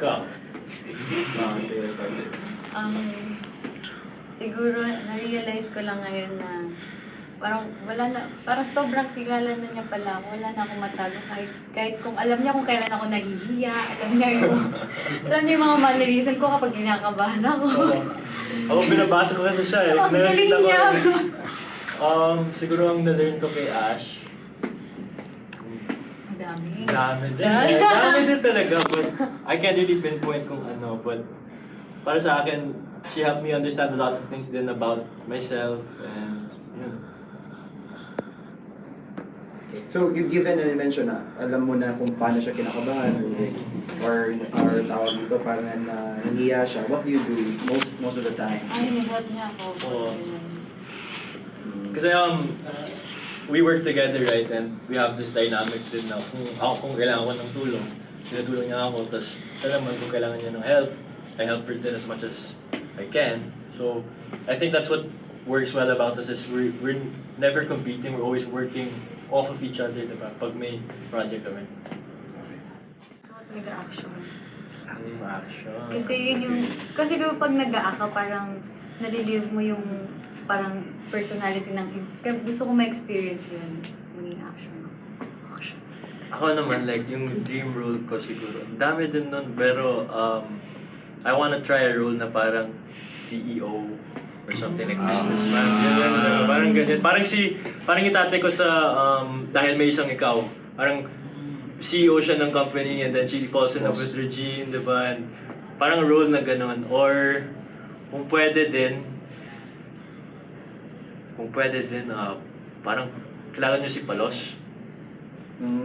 Ikaw? Sige, sorry. Siguro, na-realize ko lang ngayon na parang wala na, parang sobrang kilala na niya pala ako. Wala na akong matago. Kahit kung alam niya kung kailan ako nahihiya, alam niya yung mga mannerism ko kapag ginakabahan ako. Ako binabasa ko kasi siya eh. Ang galing Nakita ko niya. Siguro ang na-learn ko kay Ash, Madami. dami din. Dami din talaga. But I can't really pinpoint kung ano. But para sa akin, she helped me understand a lot of things din about myself. And yun. So, given na mention na, alam mo na kung paano siya kinakabahan or tawag dito, parang nahihiya siya. What do you do most of the time? Ay, nag-help niya ako. Oo. Kasi we work together, right? And we have this dynamic din na kung kailangan ko ng tulong, tinutulong niya ako. Tapos alam mo kung kailangan niya ng help, I help her din as much as I can. So I think that's what works well about us is we're never competing, we're always working off of each other, diba? Pag may project kami. So, nag-action. Action. Kasi yun yung, kasi diba pag nag-a ka, parang nalilive mo yung parang personality ng, kaya gusto ko ma-experience yun, maging action. Ako naman, like, yung dream role ko siguro, ang dami din nun, pero I wanna try a role na parang CEO or something like businessman. Ganun, parang ganyan. Parang yung tatay ko sa, dahil may isang ikaw, parang CEO siya ng company and then she falls in love with Regine, di ba? And parang role na ganun. Or, kung pwede din, parang kilala niyo si Palos?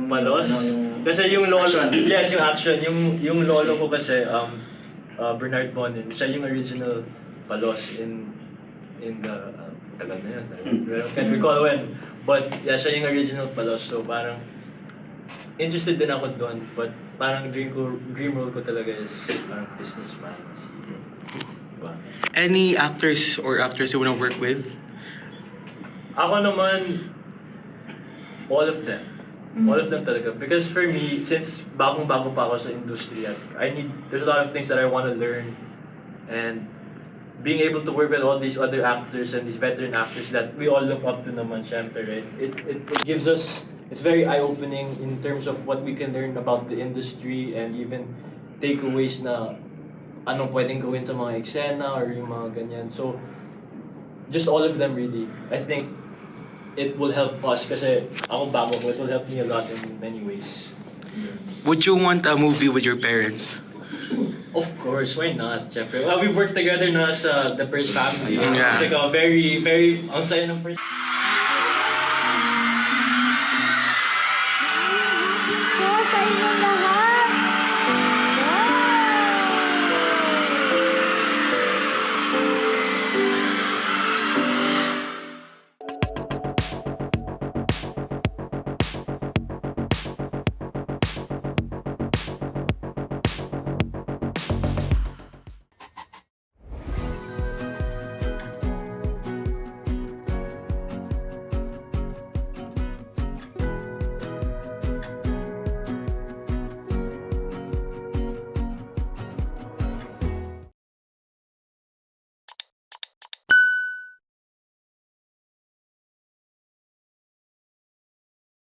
Palos? Ano, yung Kasi yung lolo, action. yes, yung action, yung lolo ko kasi, Bernard Bonin, siya yung original Palos in the, tagal na yun, I can't recall when, but yeah, siya yung original Palos, so parang, interested din ako doon, but parang dream role ko talaga is parang businessman. Diba? Any actors or actors you wanna work with? Ako naman, all of them. All of them talaga. Because for me, since bagong-bago pa ako sa industriya, there's a lot of things that I want to learn. And being able to work with all these other actors and these veteran actors that we all look up to naman, syempre, right? It gives us, it's very eye-opening in terms of what we can learn about the industry and even takeaways na anong pwedeng gawin sa mga eksena or yung mga ganyan. So, just all of them really. I think it will help us kasi ako bago ko, it will help me a lot in many ways. Would you want a movie with your parents? Of course, why not? Siyempre. Well, we worked together na sa The First Family. Yeah. It's like a very, very, ang saya ng first. Ito sa inyong lahat!